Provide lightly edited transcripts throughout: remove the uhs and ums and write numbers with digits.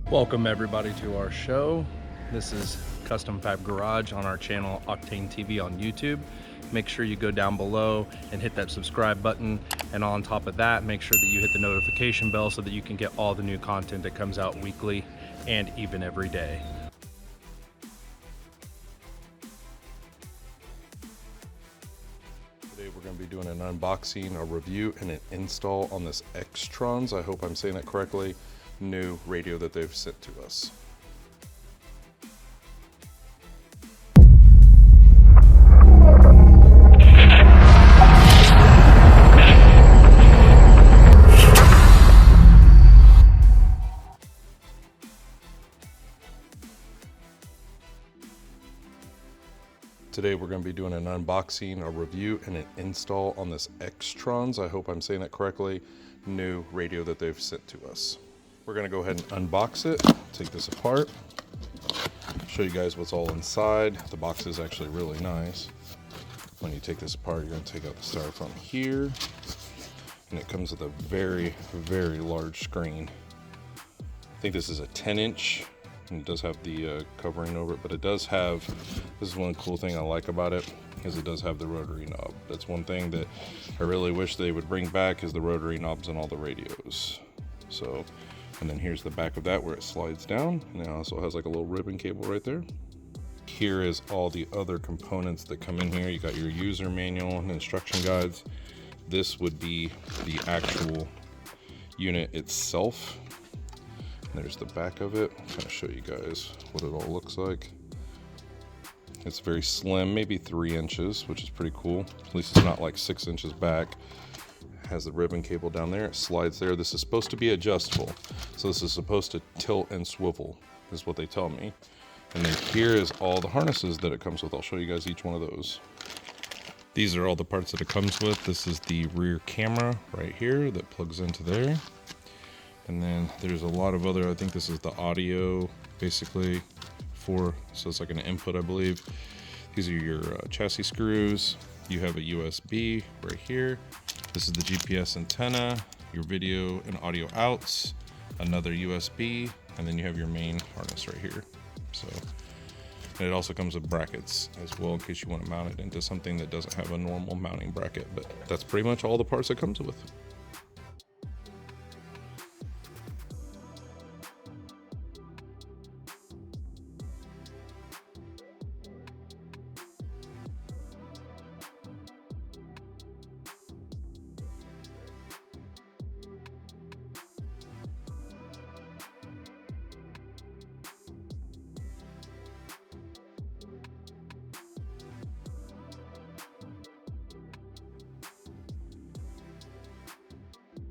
Welcome everybody to our show. This is Custom Fab Garage on our channel Octane TV on YouTube. Make sure you go down below and hit that subscribe button, and on top of that, make sure that you hit the notification bell so that you can get all the new content that comes out weekly and even every day. Today we're going to be doing an unboxing, a review, and an install on this Xtrons, I hope I'm saying that correctly, new radio that they've sent to us. Today we're going to be doing an unboxing, a review, and an install on this Xtrons, I hope I'm saying that correctly, new radio that they've sent to us. We're going to go ahead and unbox it, take this apart, show you guys what's all inside. The box is actually really nice. When you take this apart, you're going to take out the styrofoam here, and it comes with a very, very large screen. I think this is a 10-inch. And it does have the covering over it, but it does have, this is one cool thing I like about it, is it does have the rotary knob. That's one thing that I really wish they would bring back, is the rotary knobs on all the radios. So, and then here's the back of that where it slides down, and it also has like a little ribbon cable right there. Here is all the other components that come in here. You got your user manual and instruction guides. This would be the actual unit itself. There's the back of it. I'm gonna show you guys what it all looks like. It's very slim, maybe 3 inches, which is pretty cool. At least it's not like 6 inches back. It has the ribbon cable down there. It slides there. This is supposed to be adjustable. So this is supposed to tilt and swivel, is what they tell me. And then here is all the harnesses that it comes with. I'll show you guys each one of those. These are all the parts that it comes with. This is the rear camera right here that plugs into there. And then there's a lot of other, I think this is the audio basically so it's like an input, I believe. These are your chassis screws. You have a USB right here. This is the GPS antenna, your video and audio outs, another USB, and then you have your main harness right here. So, and it also comes with brackets as well in case you want to mount it into something that doesn't have a normal mounting bracket, but that's pretty much all the parts it comes with.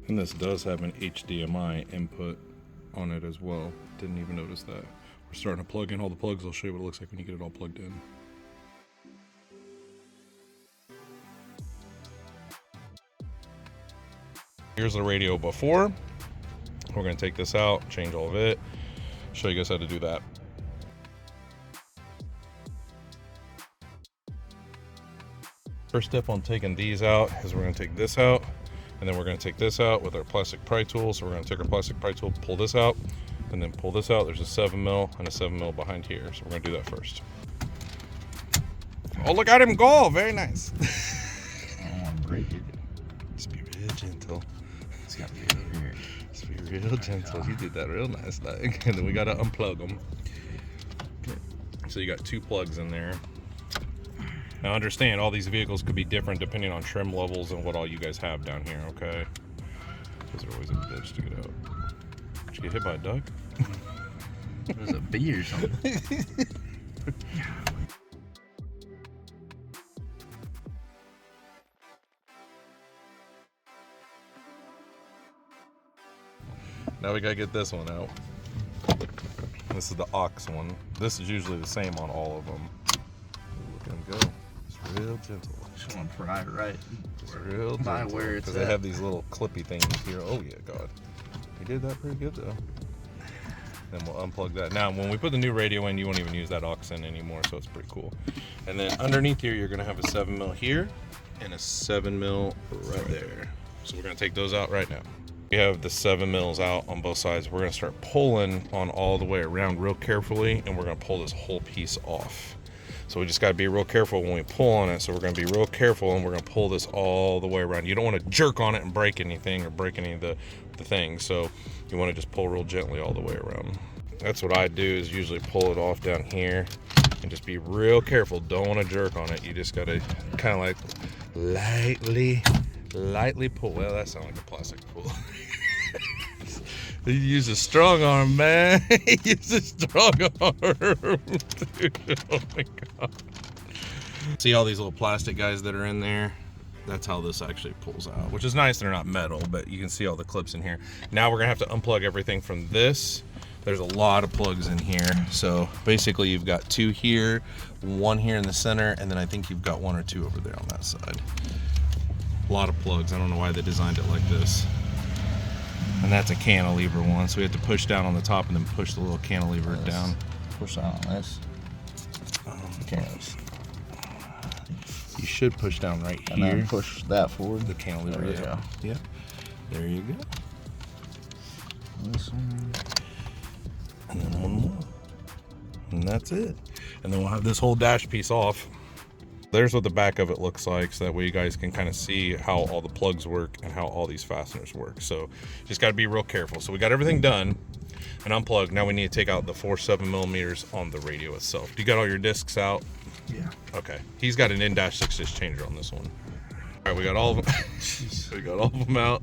And this does have an HDMI input on it as well. Didn't even notice that. We're starting to plug in all the plugs. I'll show you what it looks like when you get it all plugged in. Here's the radio before. We're going to take this out, change all of it, show you guys how to do that. First step on taking these out is we're going to take this out. And then we're going to take this out with our plastic pry tool. So we're going to take our plastic pry tool, pull this out, and then pull this out. There's a 7mm and a 7mm behind here. So we're going to do that first. Oh, look at him go. Very nice. Oh, I'm break it. Just be real gentle. It's got to be over here. Just be real gentle. You did that real nice, like. And then we got to unplug them. Okay. So you got 2 plugs in there. Now understand, all these vehicles could be different depending on trim levels and what all you guys have down here, okay? Those are always a bitch to get out. Did you get hit by a duck? It was a bee or something. Now we gotta get this one out. This is the aux one. This is usually the same on all of them. Look at him go. It's real gentle. Just want to pry it right. It's real gentle. Where it's because they have these little clippy things here. Oh yeah, God. You did that pretty good though. Then we'll unplug that. Now, when we put the new radio in, you won't even use that aux in anymore, so it's pretty cool. And then underneath here, you're gonna have a 7mm here and a 7mm right there. So we're gonna take those out right now. We have the 7 mils out on both sides. We're gonna start pulling on all the way around real carefully, and we're gonna pull this whole piece off. So we just gotta be real careful when we pull on it. So we're gonna be real careful, and we're gonna pull this all the way around. You don't wanna jerk on it and break anything or break any of the things. So you wanna just pull real gently all the way around. That's what I do, is usually pull it off down here and just be real careful. Don't wanna jerk on it. You just gotta kind of like lightly pull. Well, that sounds like a plastic pull. You use a strong arm, man. Use a strong arm. Dude, oh my God. See all these little plastic guys that are in there? That's how this actually pulls out, which is nice. They're not metal, but you can see all the clips in here. Now we're gonna have to unplug everything from this. There's a lot of plugs in here. So basically you've got 2 here, 1 here in the center, and then I think you've got 1 or 2 over there on that side. A lot of plugs. I don't know why they designed it like this. And that's a cantilever one, so we have to push down on the top and then push the little cantilever down. Push down on this. You should push down right And here. then push that forward. The cantilever. There you go. Yeah. There you go. This one. And then 1 more. And that's it. And then we'll have this whole dash piece off. There's what the back of it looks like, so that way you guys can kind of see how all the plugs work and how all these fasteners work. So just got to be real careful. So we got everything done and unplugged. Now we need to take out the 4 7mm on the radio itself. You got all your discs out? Yeah. Okay. He's got an N-6 disc changer on this one. All right, we got all of them. We got all of them out.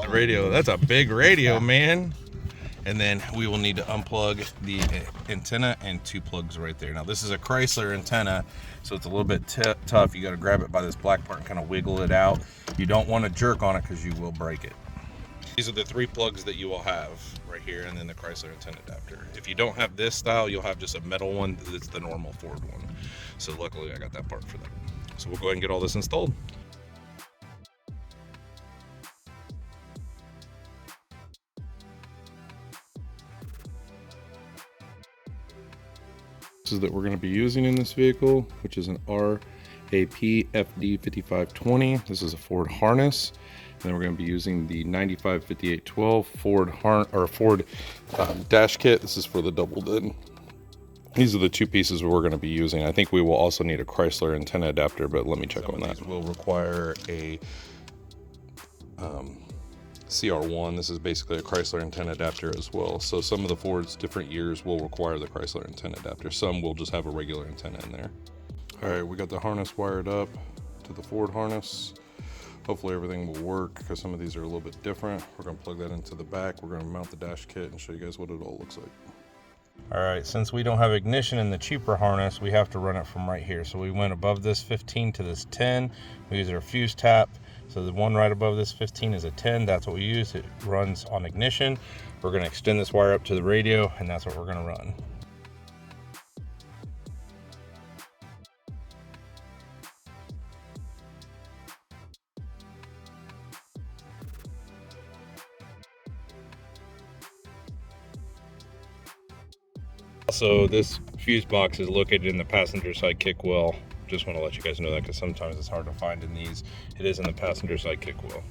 The radio, that's a big radio, man. And then we will need to unplug the antenna and 2 plugs right there. Now this is a Chrysler antenna, so it's a little bit tough. You got to grab it by this black part and kind of wiggle it out. You don't want to jerk on it because you will break it. These are the 3 plugs that you will have right here, and then the Chrysler antenna adapter. If you don't have this style, you'll have just a metal one that's the normal Ford one. So luckily I got that part for that. So we'll go ahead and get all this installed. That we're going to be using in this vehicle, which is an RAPFD5520. This is a Ford harness, and then we're going to be using the 955812 Ford dash kit. This is for the double din. These are the 2 pieces we're going to be using. I think we will also need a Chrysler antenna adapter, but let me check on that. These will require a CR1. This is basically a Chrysler antenna adapter as well. So some of the Fords different years will require the Chrysler antenna adapter. Some will just have a regular antenna in there. All right, we got the harness wired up to the Ford harness. Hopefully everything will work because some of these are a little bit different. We're gonna plug that into the back. We're gonna mount the dash kit and show you guys what it all looks like. All right, since we don't have ignition in the cheaper harness, we have to run it from right here. So we went above this 15 to this 10. We use our fuse tap. So the one right above this 15 is a 10. That's what we use. It runs on ignition. We're going to extend this wire up to the radio, and that's what we're going to run. Also, this fuse box is located in the passenger side kick well. Just want to let you guys know that because sometimes it's hard to find in these. It is in the passenger side kick well.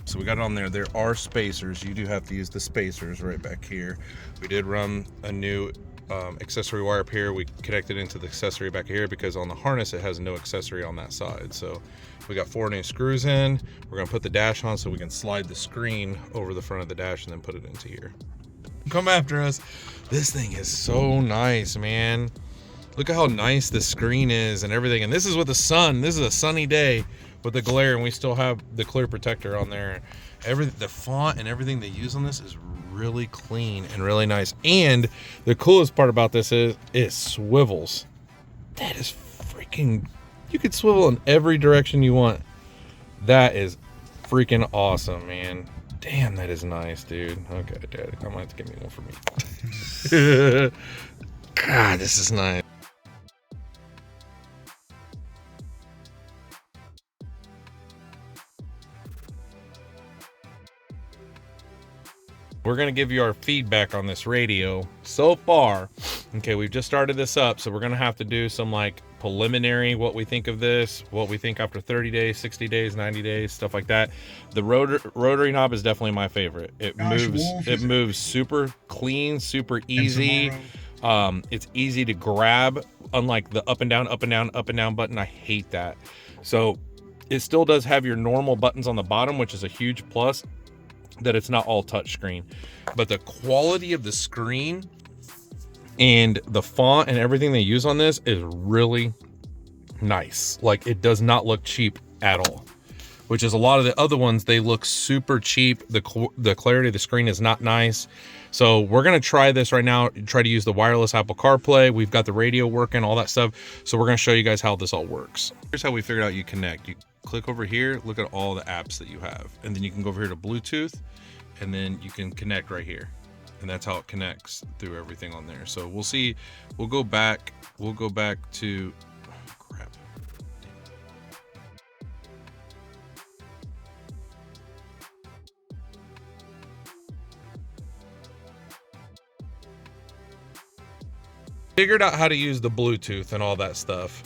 So we got it on there. There are spacers. You do have to use the spacers right back here. We did run a new accessory wire up here. We connected into the accessory back here because on the harness it has no accessory on that side. So we got 4 new screws in. We're gonna put the dash on so we can slide the screen over the front of the dash and then put it into here. Come after us. This thing is so nice, man. Look at how nice the screen is and everything. And this is with the sun. This is a sunny day with the glare, and we still have the clear protector on there. The font and everything they use on this is really clean and really nice. And the coolest part about this is it swivels. That is freaking, you could swivel in every direction you want. That is freaking awesome, man. Damn, that is nice, dude. Okay, Dad, I might have to get me one for me. God, this is nice. We're gonna give you our feedback on this radio. So far, Okay, we've just started this up, so we're gonna have to do some like preliminary, what we think of this, what we think after 30 days, 60 days, 90 days, stuff like that. The rotary knob is definitely my favorite. It moves super clean, super easy. It's easy to grab, unlike the up and down, up and down, up and down button. I hate that. So it still does have your normal buttons on the bottom, which is a huge plus, that it's not all touchscreen. But the quality of the screen and the font and everything they use on this is really nice. Like, it does not look cheap at all, which is a lot of the other ones. They look super cheap. The clarity of the screen is not nice. So we're going to try this right now, try to use the wireless Apple CarPlay. We've got the radio working, all that stuff. So we're going to show you guys how this all works. Here's how we figured out you connect. You click over here, look at all the apps that you have. And then you can go over here to Bluetooth, and then you can connect right here. And that's how it connects through everything on there. So we'll see, we'll go back to, oh, crap. Figured out how to use the Bluetooth and all that stuff.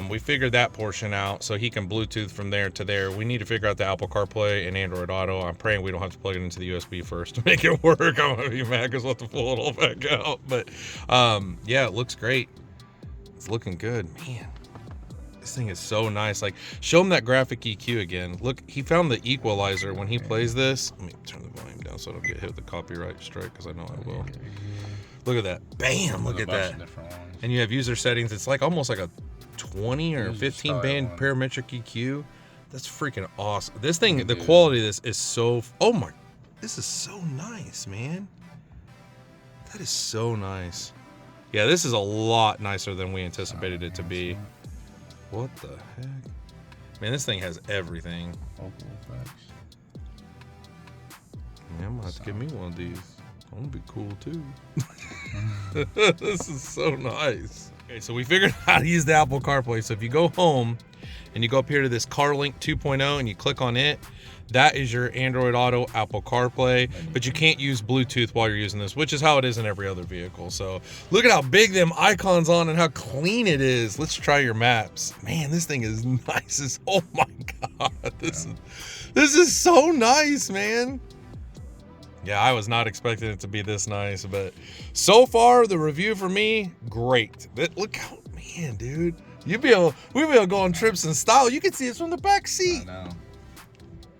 We figured that portion out, so he can Bluetooth from there to there. We need to figure out the Apple CarPlay and Android Auto. I'm praying we don't have to plug it into the USB first to make it work. I'm gonna be mad because we'll have to pull it all back out. But yeah, it looks great. It's looking good, man. This thing is so nice. Like, show him that graphic EQ again. Look, he found the equalizer when he plays this. Let me turn the volume down so I don't get hit with the copyright strike, because I know I will. Look at that. Bam! Look at that. And you have user settings. It's like almost like a 20 or 15 band parametric EQ. That's freaking awesome. This thing, the quality of this is so, oh my, this is so nice, man. That is so nice. Yeah, this is a lot nicer than we anticipated it to be. What the heck? Man, this thing has everything. Yeah, I'm gonna have to get me one of these. I'm gonna be cool too. This is so nice. Okay, so we figured out how to use the Apple CarPlay. So if you go home and you go up here to this CarLink 2.0 and you click on it, that is your Android Auto, Apple CarPlay, but you can't use Bluetooth while you're using this, which is how it is in every other vehicle. So look at how big them icons on and how clean it is. Let's try your maps. Man, this thing is nice. Oh my God, this is so nice, man. Yeah, I was not expecting it to be this nice, but so far the review for me, great. Look how, man, dude, we'd be able to go on trips in style. You can see us from the back seat. I know.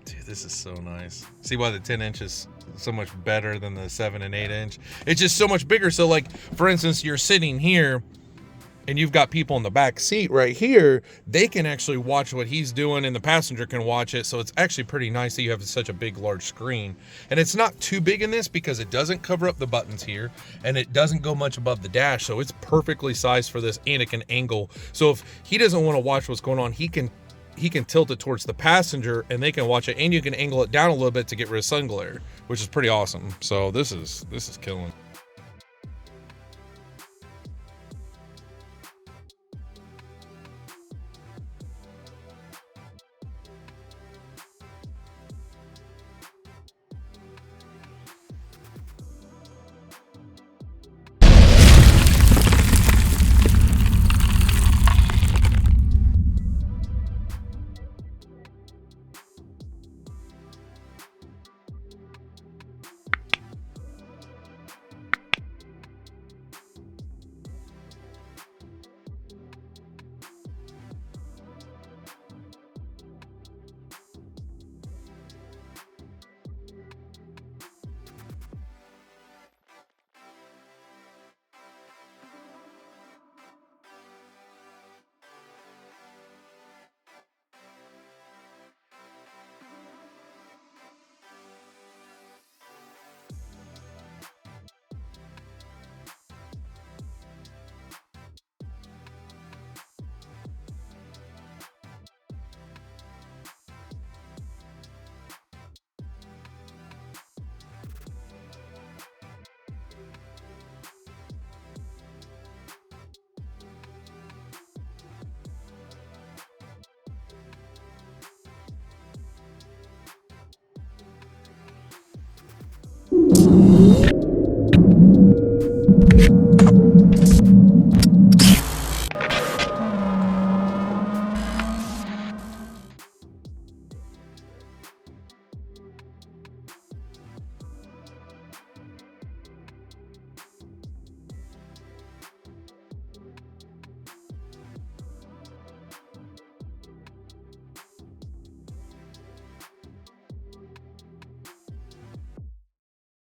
Dude, this is so nice. See why the 10 inch is so much better than the 7 and 8 inch? It's just so much bigger. So like, for instance, you're sitting here and you've got people in the back seat right here, they can actually watch what he's doing and the passenger can watch it. So it's actually pretty nice that you have such a big, large screen. And it's not too big in this because it doesn't cover up the buttons here and it doesn't go much above the dash. So it's perfectly sized for this, and it can angle. So if he doesn't want to watch what's going on, he can tilt it towards the passenger and they can watch it, and you can angle it down a little bit to get rid of sun glare, which is pretty awesome. So this is killing.